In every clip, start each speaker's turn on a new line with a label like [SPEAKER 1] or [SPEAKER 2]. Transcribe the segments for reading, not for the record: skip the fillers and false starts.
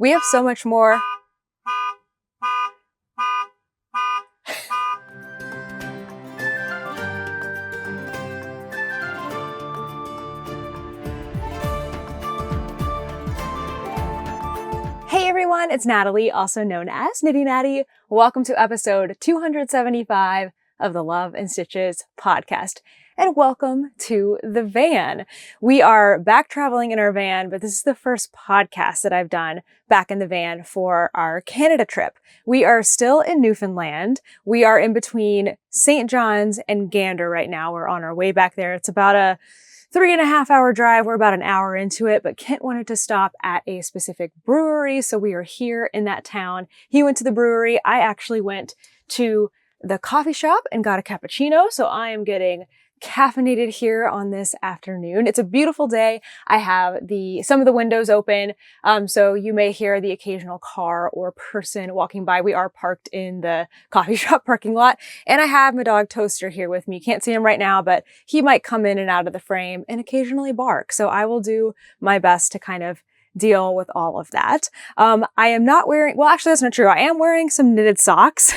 [SPEAKER 1] We have so much more. Hey everyone, it's Natalie, also known as Nitty Natty. Welcome to episode 275 of the Love and Stitches podcast. And welcome to the van. We are back traveling in our van, but this is the first podcast that I've done back in the van for our Canada trip. We are still in Newfoundland. We are in between St. John's and Gander right now. We're on our way back there. It's about a 3.5 hour drive. We're about an hour into it, but Kent wanted to stop at a specific brewery. So we are here in that town. He went to the brewery. I actually went to the coffee shop and got a cappuccino. So I am getting caffeinated here on this afternoon. It's a beautiful day. I have some of the windows open. So you may hear the occasional car or person walking by. We are parked in the coffee shop parking lot, and I have my dog Toaster here with me. You can't see him right now, but he might come in and out of the frame and occasionally bark. So I will do my best to kind of deal with all of that. I am not wearing, well, actually that's not true. I am wearing some knitted socks.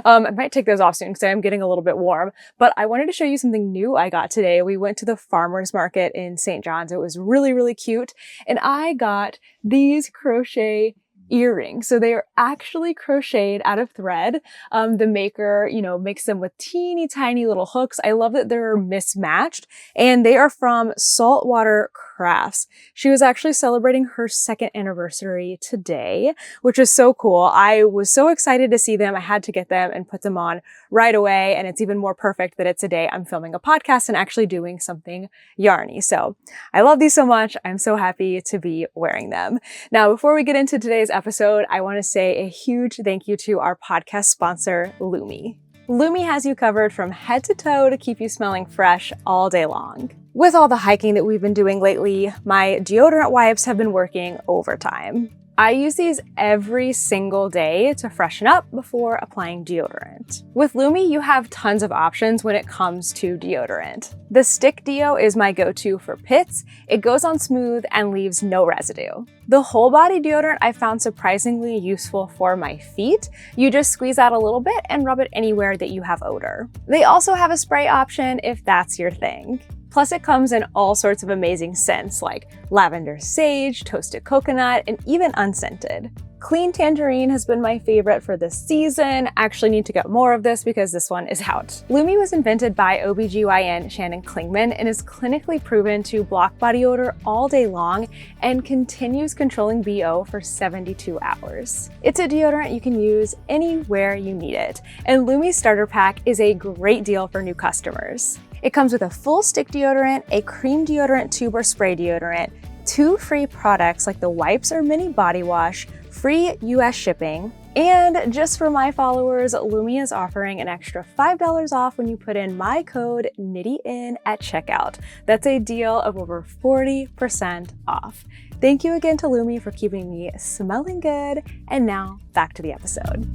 [SPEAKER 1] I might take those off soon because I am getting a little bit warm, but I wanted to show you something new I got today. We went to the farmer's market in St. John's. It was really, really cute. And I got these crochet earrings. So they are actually crocheted out of thread. The maker, makes them with teeny tiny little hooks. I love that they're mismatched, and they are from Saltwater Crafts. She was actually celebrating her 2nd anniversary today, which is so cool. I was so excited to see them. I had to get them and put them on right away. And it's even more perfect that it's a day I'm filming a podcast and actually doing something yarny. So I love these so much. I'm so happy to be wearing them. Now, before we get into today's episode, I want to say a huge thank you to our podcast sponsor, Lumē. Lumē has you covered from head to toe to keep you smelling fresh all day long. With all the hiking that we've been doing lately, my deodorant wipes have been working overtime. I use these every single day to freshen up before applying deodorant. With Lumē, you have tons of options when it comes to deodorant. The stick deo is my go-to for pits. It goes on smooth and leaves no residue. The whole body deodorant I found surprisingly useful for my feet. You just squeeze out a little bit and rub it anywhere that you have odor. They also have a spray option if that's your thing. Plus, it comes in all sorts of amazing scents like lavender sage, toasted coconut, and even unscented. Clean tangerine has been my favorite for this season. I actually need to get more of this because this one is out. Lumē was invented by OBGYN Shannon Klingman and is clinically proven to block body odor all day long and continues controlling BO for 72 hours. It's a deodorant you can use anywhere you need it, and Lumē Starter Pack is a great deal for new customers. It comes with a full stick deodorant, a cream deodorant tube or spray deodorant, 2 free products like the wipes or mini body wash, free US shipping, and just for my followers, Lumē is offering an extra $5 off when you put in my code NITTYIN at checkout. That's a deal of over 40% off. Thank you again to Lumē for keeping me smelling good, and now back to the episode.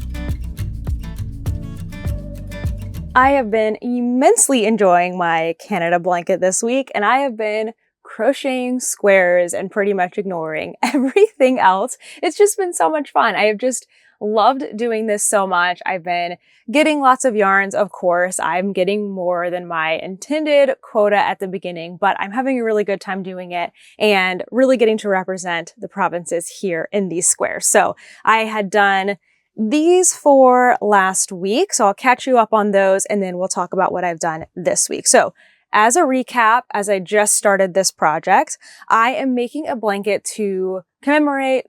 [SPEAKER 1] I have been immensely enjoying my Canada blanket this week, and I have been crocheting squares and pretty much ignoring everything else. It's just been so much fun. I have just loved doing this so much. I've been getting lots of yarns, of course. I'm getting more than my intended quota at the beginning, but I'm having a really good time doing it and really getting to represent the provinces here in these squares. So I had done these for last week, so I'll catch you up on those and then we'll talk about what I've done this week. So as a recap, as I just started this project, I am making a blanket to commemorate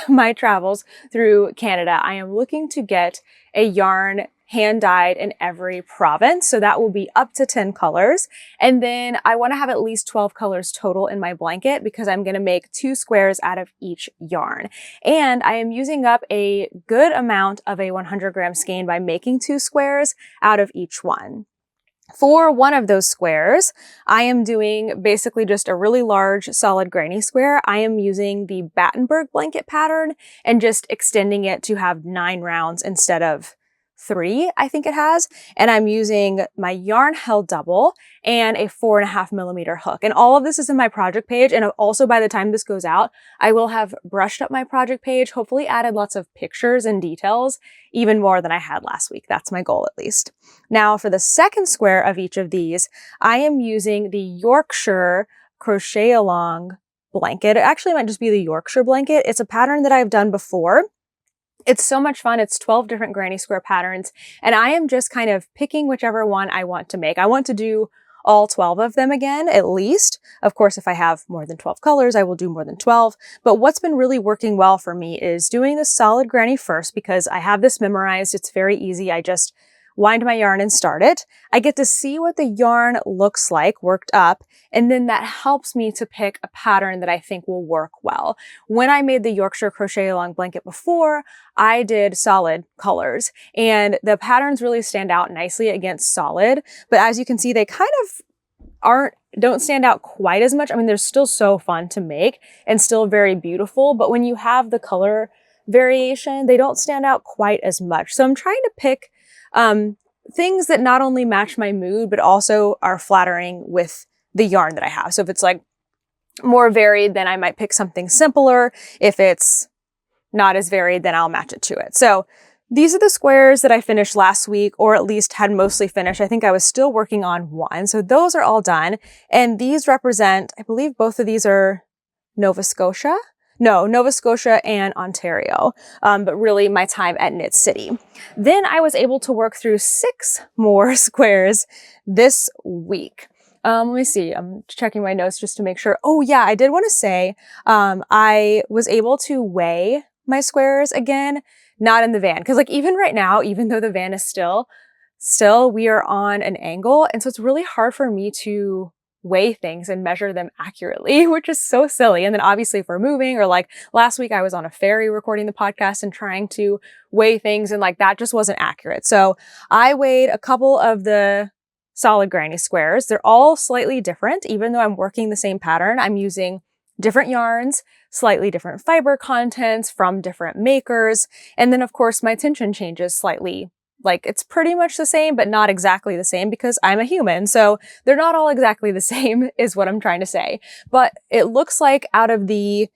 [SPEAKER 1] my travels through Canada. I am looking to get a yarn hand-dyed in every province. So that will be up to 10 colors. And then I want to have at least 12 colors total in my blanket because I'm going to make 2 squares out of each yarn. And I am using up a good amount of a 100-gram skein by making 2 squares out of each one. For one of those squares, I am doing basically just a really large solid granny square. I am using the Battenberg blanket pattern and just extending it to have 9 rounds instead of 3, I think it has. And I'm using my yarn held double and a 4.5mm hook. And all of this is in my project page. And also by the time this goes out, I will have brushed up my project page, hopefully added lots of pictures and details, even more than I had last week. That's my goal at least. Now for the second square of each of these, I am using the Yorkshire crochet along blanket. It actually might just be the Yorkshire blanket. It's a pattern that I've done before. It's so much fun. It's 12 different granny square patterns, and I am just kind of picking whichever one I want to make. I want to do all 12 of them again, at least. Of course, if I have more than 12 colors, I will do more than 12. But what's been really working well for me is doing the solid granny first, because I have this memorized. It's very easy. I just wind my yarn and start it. I get to see what the yarn looks like worked up, and then that helps me to pick a pattern that I think will work well. When I made the Yorkshire crochet along blanket before, I did solid colors, and the patterns really stand out nicely against solid, but as you can see, they kind of don't stand out quite as much. I mean, they're still so fun to make and still very beautiful, but when you have the color variation, they don't stand out quite as much. So I'm trying to pick things that not only match my mood, but also are flattering with the yarn that I have. So if it's like more varied, then I might pick something simpler. If it's not as varied, then I'll match it to it. So these are the squares that I finished last week, or at least had mostly finished. I think I was still working on one. So those are all done. And these represent, I believe both of these are Nova Scotia and Ontario, but really my time at Knit City. Then I was able to work through 6 more squares this week. Let me see, I'm checking my notes just to make sure. Oh yeah, I did want to say, I was able to weigh my squares again, not in the van. Cause like even right now, even though the van is still we are on an angle. And so it's really hard for me to weigh things and measure them accurately, which is so silly. And then obviously if we're moving, or like last week I was on a ferry recording the podcast and trying to weigh things, and like that just wasn't accurate. So I weighed a couple of the solid granny squares. They're all slightly different. Even though I'm working the same pattern, I'm using different yarns, slightly different fiber contents from different makers. And then of course my tension changes slightly. Like it's pretty much the same, but not exactly the same, because I'm a human. So they're not all exactly the same is what I'm trying to say. But it looks like out of the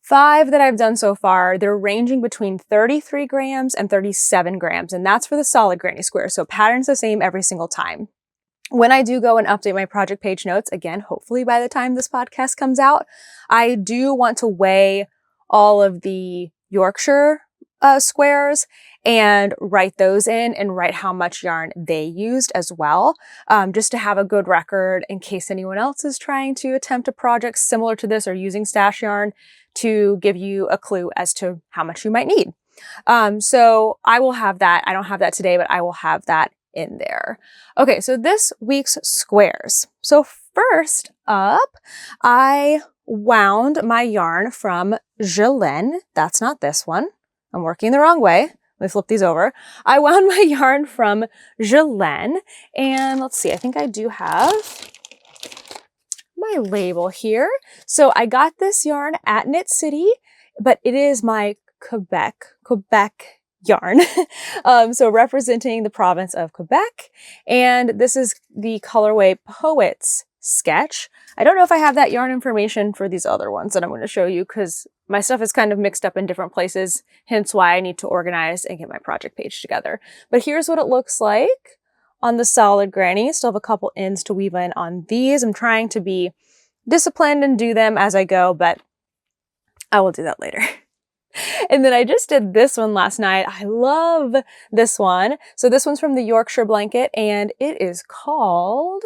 [SPEAKER 1] 5 that I've done so far, they're ranging between 33 grams and 37 grams. And that's for the solid granny square. So pattern's the same every single time. When I do go and update my project page notes, again, hopefully by the time this podcast comes out, I do want to weigh all of the Yorkshire squares and write those in and write how much yarn they used as well, just to have a good record in case anyone else is trying to attempt a project similar to this or using stash yarn, to give you a clue as to how much you might need. So I will have that. I don't have that today, but I will have that in there. Okay, so this week's squares. So first up, I wound my yarn from Gelen. That's not this one. I'm working the wrong way. Let me flip these over. I wound my yarn from Gelen, and let's see, I think I do have my label here. So I got this yarn at Knit City, but it is my Quebec yarn. So representing the province of Quebec. And this is the colorway Poets Sketch. I don't know if I have that yarn information for these other ones that I'm going to show you, because my stuff is kind of mixed up in different places, hence why I need to organize and get my project page together. But here's what it looks like on the solid granny. Still have a couple ends to weave in on these. I'm trying to be disciplined and do them as I go, but I will do that later. And then I just did this one last night. I love this one. So this one's from the Yorkshire blanket, and it is called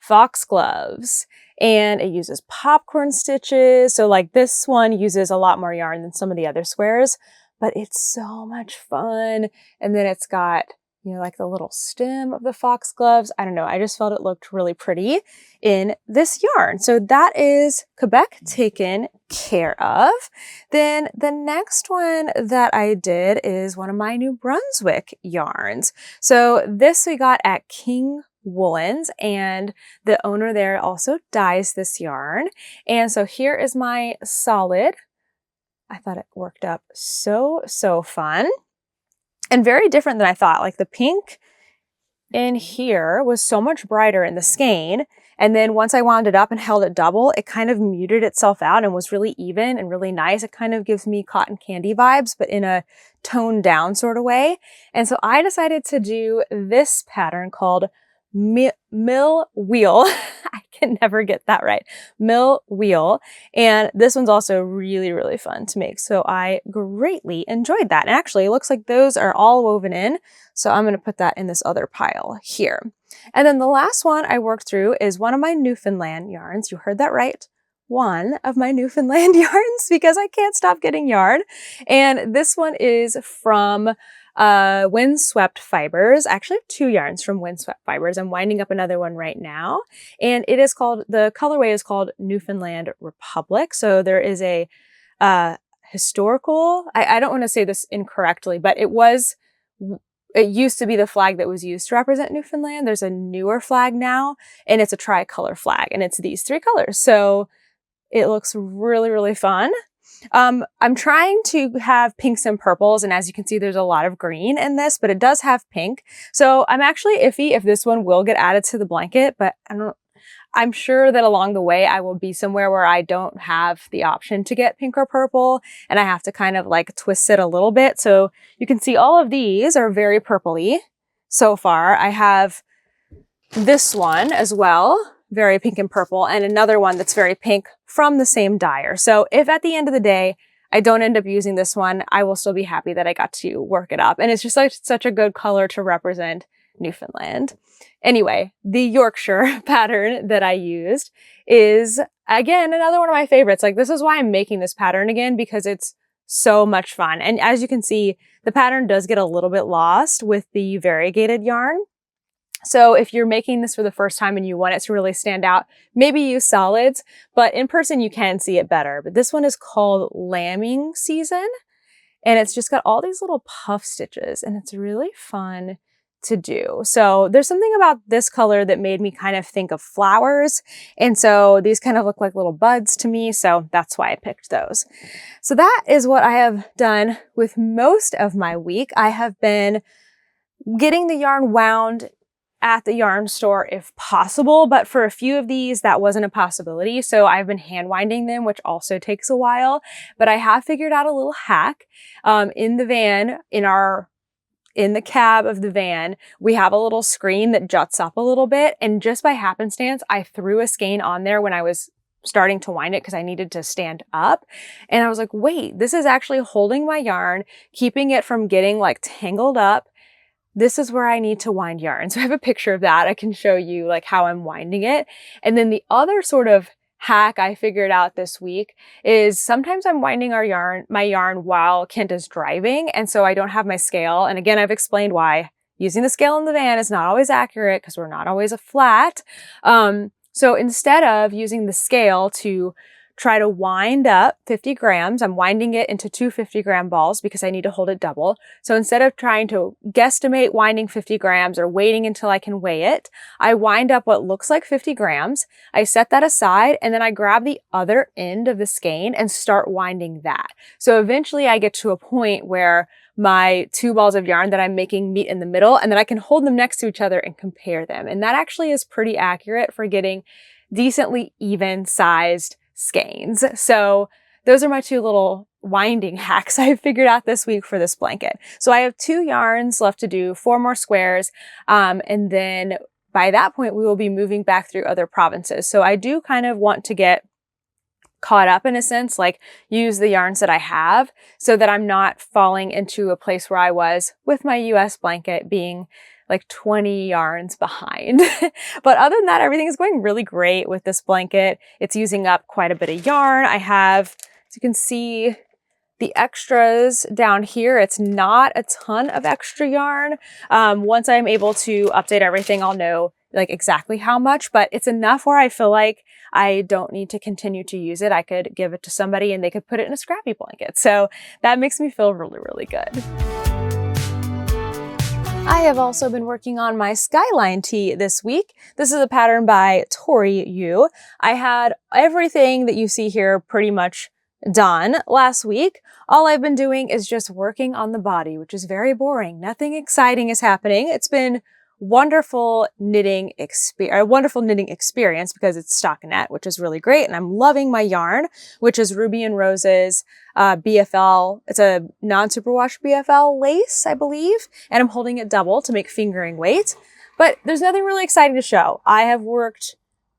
[SPEAKER 1] Foxgloves. And it uses popcorn stitches. So like this one uses a lot more yarn than some of the other squares, but it's so much fun. And then it's got, you know, like the little stem of the foxgloves. I don't know. I just felt it looked really pretty in this yarn. So that is Quebec taken care of. Then the next one that I did is one of my New Brunswick yarns. So this we got at King Woolens, and the owner there also dyes this yarn. And so here is my solid. I thought it worked up so fun. and very different than I thought. Like the pink in here was so much brighter in the skein. And then once I wound it up and held it double, it kind of muted itself out and was really even and really nice. It kind of gives me cotton candy vibes, but in a toned down sort of way. And so I decided to do this pattern called Mill Wheel. I can never get that right. Mill Wheel. And this one's also really, really fun to make. So I greatly enjoyed that. And actually, it looks like those are all woven in. So I'm going to put that in this other pile here. And then the last one I worked through is one of my Newfoundland yarns. You heard that right. One of my Newfoundland yarns, because I can't stop getting yarn. And this one is from Windswept Fibers. I actually have 2 yarns from Windswept Fibers. I'm winding up another one right now. And it is called, the colorway is called Newfoundland Republic. So there is a historical, I don't want to say this incorrectly, but it used to be the flag that was used to represent Newfoundland. There's a newer flag now, and it's a tricolor flag, and it's these 3 colors. So it looks really, really fun. I'm trying to have pinks and purples, and as you can see, there's a lot of green in this, but it does have pink. So I'm actually iffy if this one will get added to the blanket, but I'm sure that along the way, I will be somewhere where I don't have the option to get pink or purple, and I have to kind of like twist it a little bit. So you can see all of these are very purpley so far. I have this one as well, very pink and purple, and another one that's very pink from the same dyer. So if at the end of the day, I don't end up using this one, I will still be happy that I got to work it up. And it's just like such a good color to represent Newfoundland. Anyway, the Yorkshire pattern that I used is, again, another one of my favorites. Like, this is why I'm making this pattern again, because it's so much fun. And as you can see, the pattern does get a little bit lost with the variegated yarn. So if you're making this for the first time and you want it to really stand out, maybe use solids, but in person you can see it better. But this one is called Lambing Season, and it's just got all these little puff stitches, and it's really fun to do. So there's something about this color that made me kind of think of flowers. And so these kind of look like little buds to me. So that's why I picked those. So that is what I have done with most of my week. I have been getting the yarn wound at the yarn store if possible, but for a few of these, that wasn't a possibility. So I've been hand winding them, which also takes a while, but I have figured out a little hack. In the van, in the cab of the van, we have a little screen that juts up a little bit. And just by happenstance, I threw a skein on there when I was starting to wind it because I needed to stand up. And I was like, wait, this is actually holding my yarn, keeping it from getting like tangled up. This is where I need to wind yarn. So I have a picture of that. I can show you like how I'm winding it. And then the other sort of hack I figured out this week is sometimes I'm winding my yarn while Kent is driving. And so I don't have my scale. And again, I've explained why using the scale in the van is not always accurate because we're not always a flat. So instead of using the scale to try to wind up 50 grams. I'm winding it into 2 50-gram balls because I need to hold it double. So instead of trying to guesstimate winding 50 grams or waiting until I can weigh it, I wind up what looks like 50 grams. I set that aside and then I grab the other end of the skein and start winding that. So eventually I get to a point where my 2 balls of yarn that I'm making meet in the middle, and then I can hold them next to each other and compare them. And that actually is pretty accurate for getting decently even sized skeins. So those are my 2 little winding hacks I figured out this week for this blanket. So I have 2 yarns left to do, 4 more squares. And then by that point, we will be moving back through other provinces. So I do kind of want to get caught up in a sense, like use the yarns that I have so that I'm not falling into a place where I was with my US blanket being like 20 yarns behind. But other than that, everything is going really great with this blanket. It's using up quite a bit of yarn. I have, as you can see, the extras down here. It's not a ton of extra yarn. Once I'm able to update everything, I'll know like exactly how much, but it's enough where I feel like I don't need to continue to use it. I could give it to somebody and they could put it in a scrappy blanket. So that makes me feel really, really good. I have also been working on my Skyline Tee this week. This is a pattern by Tori Yu. I had everything that you see here pretty much done last week. All I've been doing is just working on the body, which is very boring. Nothing exciting is happening. It's been wonderful knitting experience because it's stockinette, which is really great. And I'm loving my yarn, which is Ruby and Rose's BFL. It's a non-superwash BFL lace, I believe. And I'm holding it double to make fingering weight. But there's nothing really exciting to show. I have worked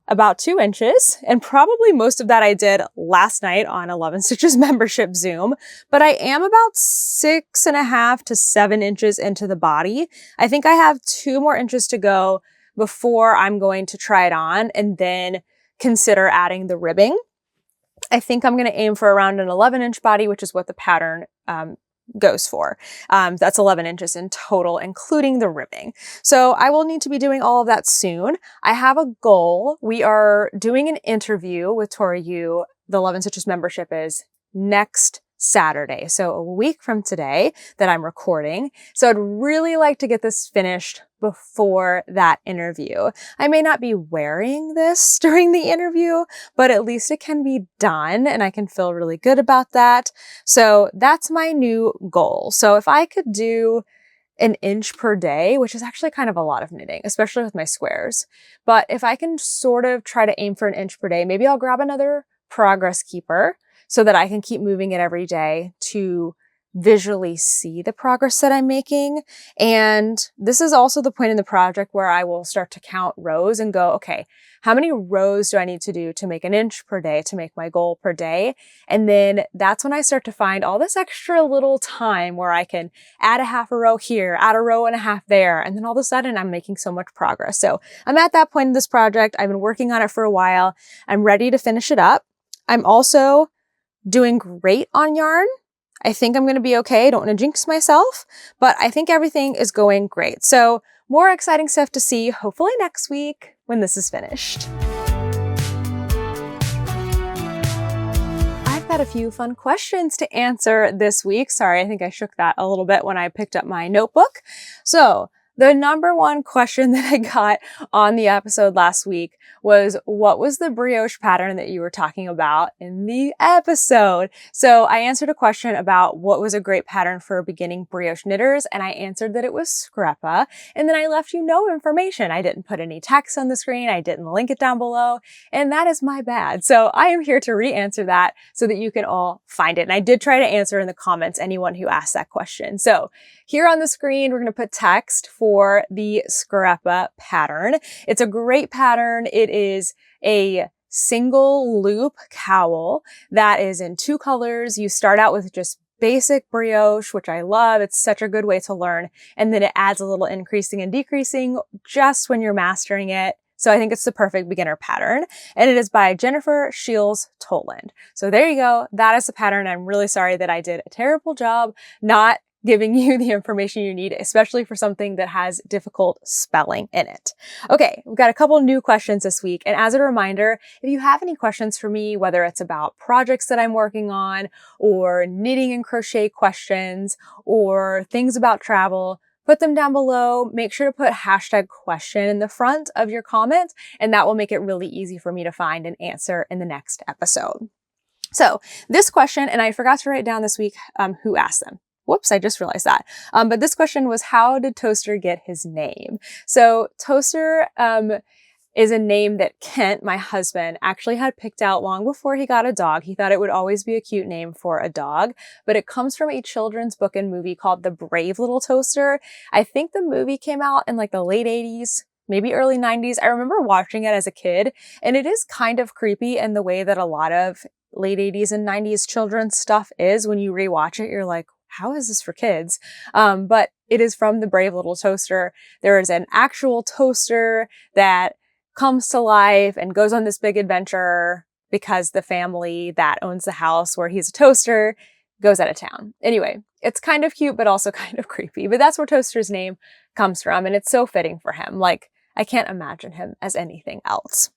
[SPEAKER 1] about 2 inches, and probably most of that I did last night on 11 Stitches membership Zoom, but I am about 6.5 to 7 inches into the body. I think I have 2 more inches to go before I'm going to try it on and then consider adding the ribbing. I think I'm going to aim for around an 11-inch body, which is what the pattern goes for. That's 11 inches in total, including the ribbing. So I will need to be doing all of that soon. I have a goal. We are doing an interview with Tori Yu. The 11 Stitches membership is next Saturday. So a week from today that I'm recording. So I'd really like to get this finished before that interview. I may not be wearing this during the interview, but at least it can be done and I can feel really good about that. So that's my new goal. So if I could do an inch per day, which is actually kind of a lot of knitting, especially with my squares. But if I can sort of try to aim for an inch per day, maybe I'll grab another progress keeper so that I can keep moving it every day to visually see the progress that I'm making. And this is also the point in the project where I will start to count rows and go, okay, how many rows do I need to do to make an inch per day to make my goal per day? And then that's when I start to find all this extra little time where I can add a half a row here, add a row and a half there. And then all of a sudden I'm making so much progress. So I'm at that point in this project. I've been working on it for a while. I'm ready to finish it up. I'm also doing great on yarn. I think I'm going to be okay. I don't want to jinx myself, but I think everything is going great. So more exciting stuff to see hopefully next week when this is finished. I've got a few fun questions to answer this week. Sorry, I think I shook that a little bit when I picked up my notebook. So the number one question that I got on the episode last week was, what was the brioche pattern that you were talking about in the episode? So I answered a question about what was a great pattern for beginning brioche knitters, and I answered that it was Screpa, and then I left you no information. I didn't put any text on the screen. I didn't link it down below, and that is my bad. So I am here to re-answer that so that you can all find it. And I did try to answer in the comments anyone who asked that question. So here on the screen, we're going to put text for the Screpa pattern. It's a great pattern. It is a single loop cowl that is in 2 colors. You start out with just basic brioche, which I love. It's such a good way to learn. And then it adds a little increasing and decreasing just when you're mastering it. So I think it's the perfect beginner pattern. And it is by Jennifer Shields Toland. So there you go. That is the pattern. I'm really sorry that I did a terrible job not giving you the information you need, especially for something that has difficult spelling in it. Okay, we've got a couple new questions this week. And as a reminder, if you have any questions for me, whether it's about projects that I'm working on or knitting and crochet questions or things about travel, put them down below. Make sure to put #question in the front of your comment, and that will make it really easy for me to find and answer in the next episode. So this question, and I forgot to write down this week who asked them. Whoops, I just realized that. But this question was, how did Toaster get his name? So Toaster is a name that Kent, my husband, actually had picked out long before he got a dog. He thought it would always be a cute name for a dog, but it comes from a children's book and movie called The Brave Little Toaster. I think the movie came out in like the late 80s, maybe early 90s. I remember watching it as a kid, and it is kind of creepy in the way that a lot of late 80s and 90s children's stuff is. When you rewatch it, you're like, how is this for kids? But it is from The Brave Little Toaster. There is an actual toaster that comes to life and goes on this big adventure because the family that owns the house where he's a toaster goes out of town. Anyway, it's kind of cute, but also kind of creepy. But that's where Toaster's name comes from. And it's so fitting for him. Like, I can't imagine him as anything else.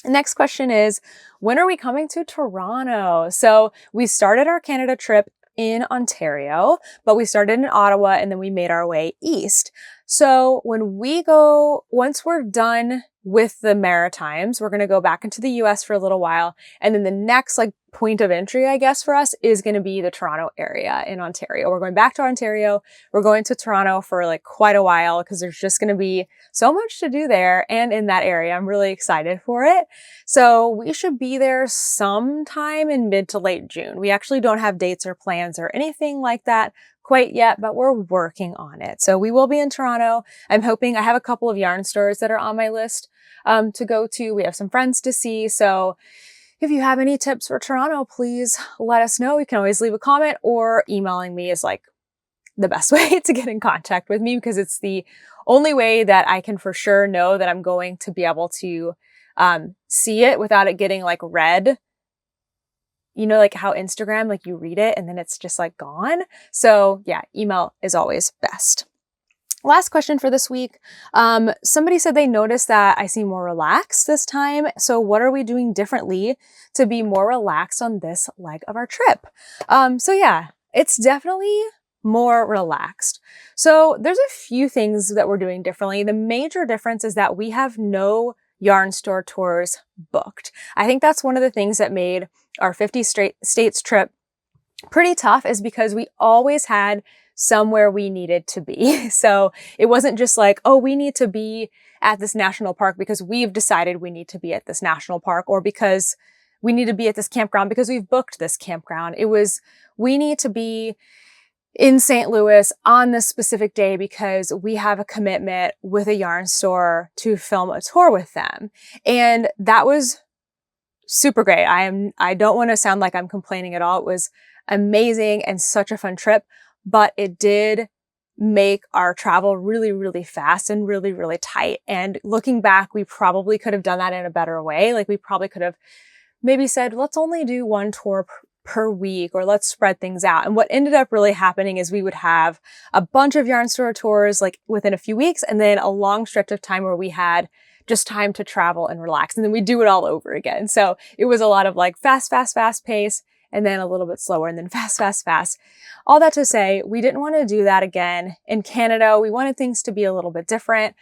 [SPEAKER 1] The next question is, when are we coming to Toronto? So we started our Canada trip in Ontario, but we started in Ottawa and then we made our way east. So once we're done with the Maritimes, we're going to go back into the US for a little while. And then the next point of entry, I guess, for us is going to be the Toronto area in Ontario. We're going back to Ontario. We're going to Toronto for quite a while because there's just going to be so much to do there and in that area. I'm really excited for it. So we should be there sometime in mid to late June. We actually don't have dates or plans or anything like that quite yet, but we're working on it. So we will be in Toronto. I'm hoping I have a couple of yarn stores that are on my list to go to. We have some friends to see. So if you have any tips for Toronto, please let us know. You can always leave a comment, or emailing me is the best way to get in contact with me, because it's the only way that I can for sure know that I'm going to be able to see it without it getting read. You know, how Instagram, you read it and then it's just gone. So yeah, email is always best. Last question for this week. Somebody said they noticed that I seem more relaxed this time. So what are we doing differently to be more relaxed on this leg of our trip? So yeah, it's definitely more relaxed. So there's a few things that we're doing differently. The major difference is that we have no yarn store tours booked. I think that's one of the things that made our 50 states trip pretty tough, is because we always had somewhere we needed to be. So it wasn't just oh, we need to be at this national park because we've decided we need to be at this national park, or because we need to be at this campground because we've booked this campground. It was, we need to be in St. Louis on this specific day because we have a commitment with a yarn store to film a tour with them. And that was super great. I don't want to sound like I'm complaining at all. It was amazing and such a fun trip, but it did make our travel really, really fast and really, really tight. And looking back, we probably could have done that in a better way. We probably could have maybe said, let's only do one tour per week, or let's spread things out. And what ended up really happening is we would have a bunch of yarn store tours within a few weeks, and then a long stretch of time where we had just time to travel and relax. And then we do it all over again. So it was a lot of fast, fast, fast pace, and then a little bit slower, and then fast, fast, fast. All that to say, we didn't want to do that again. In Canada, we wanted things to be a little bit different.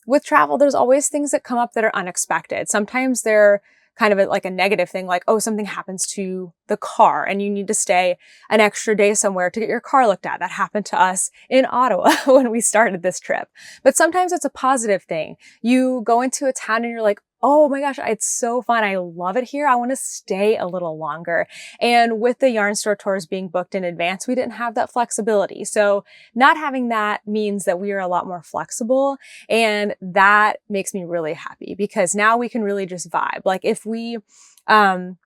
[SPEAKER 1] With travel, there's always things that come up that are unexpected. Sometimes they're kind of a negative thing, oh, something happens to the car and you need to stay an extra day somewhere to get your car looked at. That happened to us in Ottawa when we started this trip. But sometimes it's a positive thing. You go into a town and you're oh my gosh, it's so fun. I love it here. I want to stay a little longer. And with the yarn store tours being booked in advance, we didn't have that flexibility. So not having that means that we are a lot more flexible. And that makes me really happy, because now we can really just vibe. If we, I'm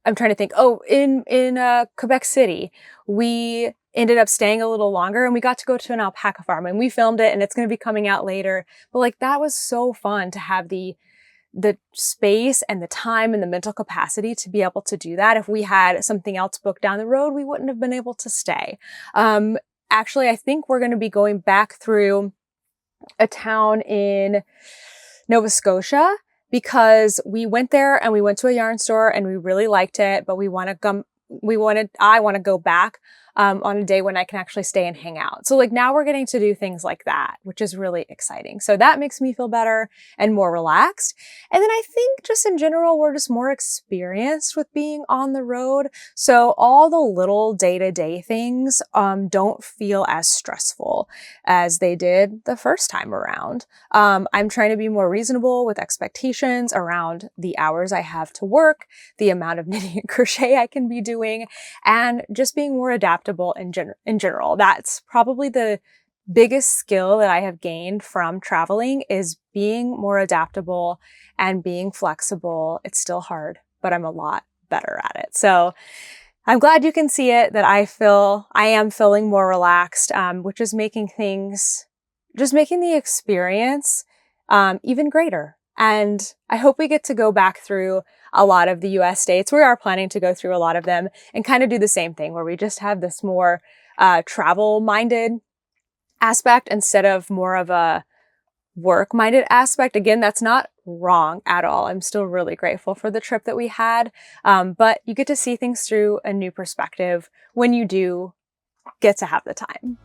[SPEAKER 1] trying to think, in Quebec City, we ended up staying a little longer and we got to go to an alpaca farm, and we filmed it and it's going to be coming out later. But that was so fun to have the space and the time and the mental capacity to be able to do that. If we had something else booked down the road, we wouldn't have been able to stay. Actually, I think we're going to be going back through a town in Nova Scotia, because we went there and we went to a yarn store and we really liked it, but I want to go back on a day when I can actually stay and hang out. So now we're getting to do things like that, which is really exciting. So that makes me feel better and more relaxed. And then I think just in general, we're just more experienced with being on the road. So all the little day-to-day things don't feel as stressful as they did the first time around. I'm trying to be more reasonable with expectations around the hours I have to work, the amount of knitting and crochet I can be doing, and just being more adaptable in general. That's probably the biggest skill that I have gained from traveling, is being more adaptable and being flexible. It's still hard, but I'm a lot better at it. So I'm glad you can see it, that I am feeling more relaxed, which is making the experience even greater. And I hope we get to go back through a lot of the US states. We are planning to go through a lot of them and kind of do the same thing, where we just have this more travel-minded aspect instead of more of a work-minded aspect. Again, that's not wrong at all. I'm still really grateful for the trip that we had. But you get to see things through a new perspective when you do get to have the time.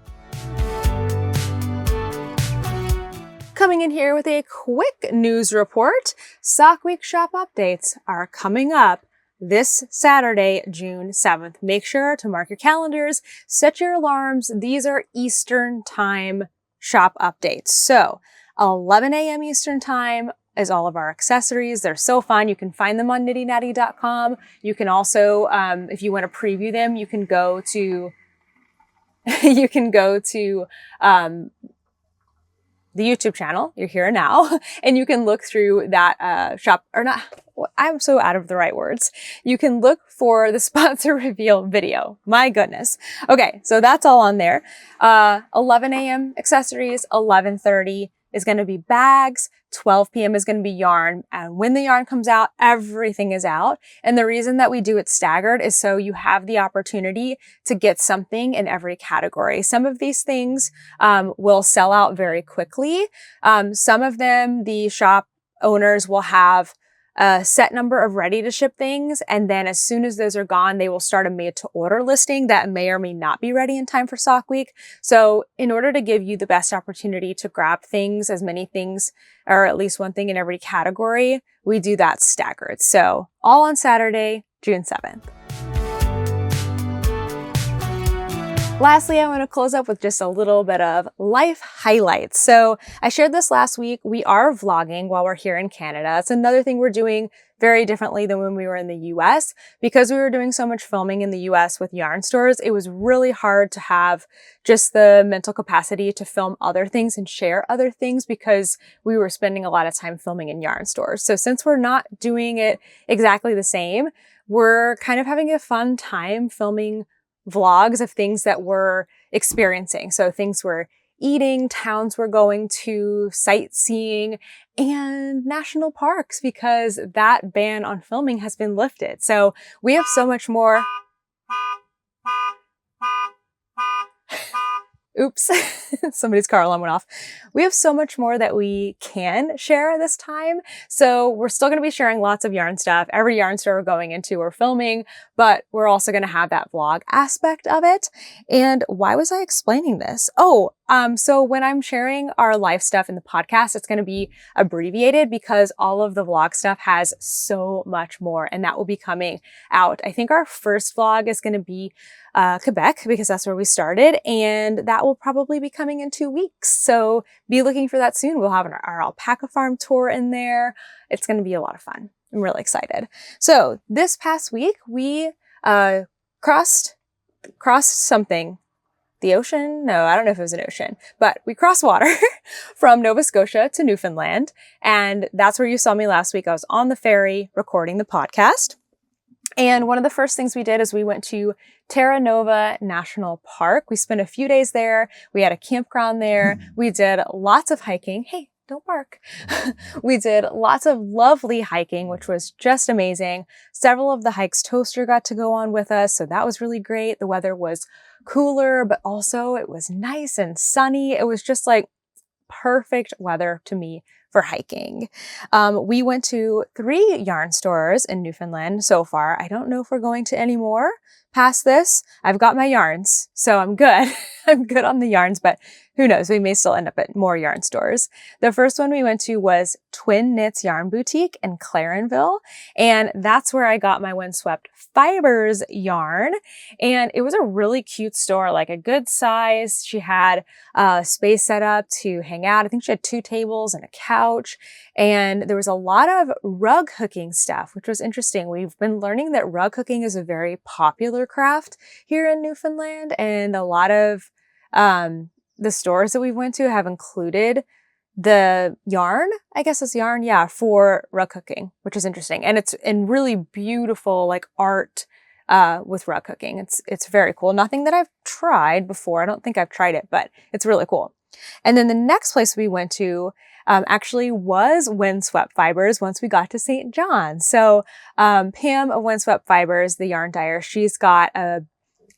[SPEAKER 1] Coming in here with a quick news report. Sock Week shop updates are coming up this Saturday, June 7th. Make sure to mark your calendars, set your alarms. These are Eastern time shop updates. So 11 a.m. Eastern time is all of our accessories. They're so fun. You can find them on nittynatty.com. You can also, if you want to preview them, you can go to the YouTube channel, You're Here Now, and you can look through that shop, or not, I'm so out of the right words. You can look for the sponsor reveal video. My goodness. Okay, so that's all on there. 11 a.m. accessories, 11:30 is going to be bags, 12 p.m. is going to be yarn. And when the yarn comes out, everything is out. And the reason that we do it staggered is so you have the opportunity to get something in every category. Some of these things will sell out very quickly. Some of them, the shop owners will have a set number of ready to ship things. And then as soon as those are gone, they will start a made to order listing that may or may not be ready in time for Sock Week. So in order to give you the best opportunity to grab things, as many things, or at least one thing in every category, we do that staggered. So all on Saturday, June 7th. Lastly, I want to close up with just a little bit of life highlights. So I shared this last week. We are vlogging while we're here in Canada. It's another thing we're doing very differently than when we were in the US. Because we were doing so much filming in the US with yarn stores, it was really hard to have just the mental capacity to film other things and share other things because we were spending a lot of time filming in yarn stores. So since we're not doing it exactly the same, we're kind of having a fun time filming vlogs of things that we're experiencing. So things we're eating, towns we're going to, sightseeing, and national parks, because that ban on filming has been lifted. So we have so much more. Oops, somebody's car alarm went off. We have so much more that we can share this time. So we're still going to be sharing lots of yarn stuff. Every yarn store we're going into, we're filming, but we're also going to have that vlog aspect of it. And why was I explaining this? So when I'm sharing our life stuff in the podcast, it's going to be abbreviated because all of the vlog stuff has so much more, and that will be coming out. I think our first vlog is going to be Quebec, because that's where we started, and that will probably be coming in 2 weeks. So be looking for that soon. We'll have our alpaca farm tour in there. It's going to be a lot of fun. I'm really excited. So this past week, we crossed something. The ocean? No, I don't know if it was an ocean, but we crossed water from Nova Scotia to Newfoundland. And that's where you saw me last week. I was on the ferry recording the podcast. And one of the first things we did is we went to Terra Nova National Park. We spent a few days there. We had a campground there. We did lots of hiking. Hey, don't bark. We did lots of lovely hiking, which was just amazing. Several of the hikes Toaster got to go on with us, so that was really great. The weather was cooler, but also it was nice and sunny. It was just like perfect weather to me for hiking. We went to 3 yarn stores in Newfoundland so far. I don't know if we're going to any more past this. I've got my yarns, so I'm good. I'm good on the yarns, but who knows? We may still end up at more yarn stores. The first one we went to was Twin Knits Yarn Boutique in Clarenville, and that's where I got my Windswept Fibers yarn. And it was a really cute store, like a good size. She had a space set up to hang out. I think she had 2 tables and a couch, and there was a lot of rug hooking stuff, which was interesting. We've been learning that rug hooking is a very popular craft here in Newfoundland, and a lot of the stores that we went to have included the yarn, I guess it's yarn, yeah, for rug hooking, which is interesting. And it's in really beautiful, like, art with rug hooking. It's very cool. Nothing that I've tried before. I don't think I've tried it, but it's really cool. And then the next place we went to actually was Windswept Fibers once we got to St. John. So Pam of Windswept Fibers, the yarn dyer, she's got a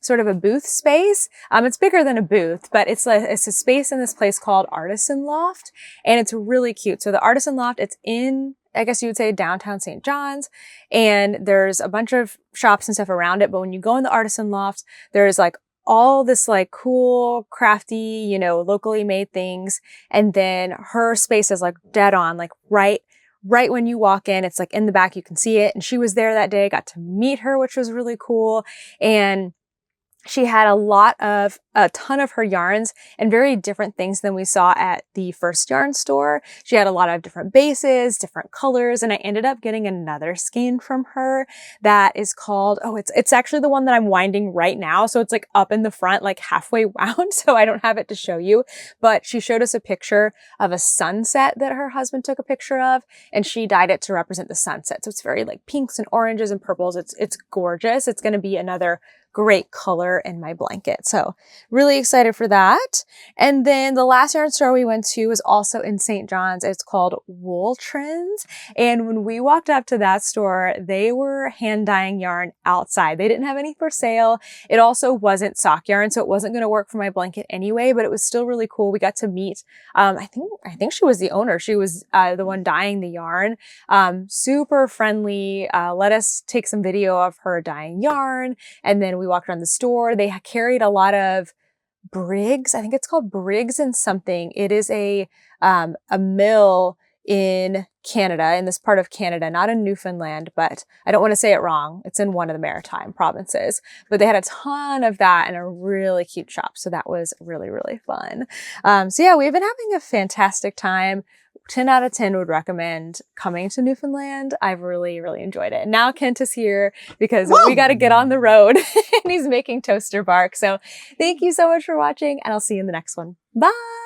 [SPEAKER 1] sort of a booth space. It's bigger than a booth, but it's a space in this place called Artisan Loft, and it's really cute. So the Artisan Loft, it's in, I guess you would say, downtown St. John's, and there's a bunch of shops and stuff around it. But when you go in the Artisan Loft, there's like all this like cool, crafty, you know, locally made things. And then her space is like dead on, like right when you walk in, it's like in the back, you can see it. And she was there that day, got to meet her, which was really cool. And she had a ton of her yarns and very different things than we saw at the first yarn store. She had a lot of different bases, different colors, and I ended up getting another skein from her that is called, it's actually the one that I'm winding right now. So it's like up in the front, like halfway wound. So I don't have it to show you, but she showed us a picture of a sunset that her husband took a picture of, and she dyed it to represent the sunset. So it's very like pinks and oranges and purples. It's gorgeous. It's going to be another great color in my blanket. So really excited for that. And then the last yarn store we went to was also in St. John's. It's called Wool Trends. And when we walked up to that store, they were hand dyeing yarn outside. They didn't have any for sale. It also wasn't sock yarn, so it wasn't going to work for my blanket anyway, but it was still really cool. We got to meet, I think she was the owner. She was the one dyeing the yarn. Super friendly, let us take some video of her dyeing yarn. And then we walked around the store. They carried a lot of Briggs. I think it's called Briggs and something. It is a mill in Canada, in this part of Canada, not in Newfoundland, but I don't want to say it wrong. It's in one of the maritime provinces, but they had a ton of that in a really cute shop. So that was really, really fun. So yeah, we've been having a fantastic time. 10 out of 10 would recommend coming to Newfoundland. I've really, really enjoyed it. And now Kent is here because we got to get on the road and he's making toaster bark. So thank you so much for watching, and I'll see you in the next one. Bye.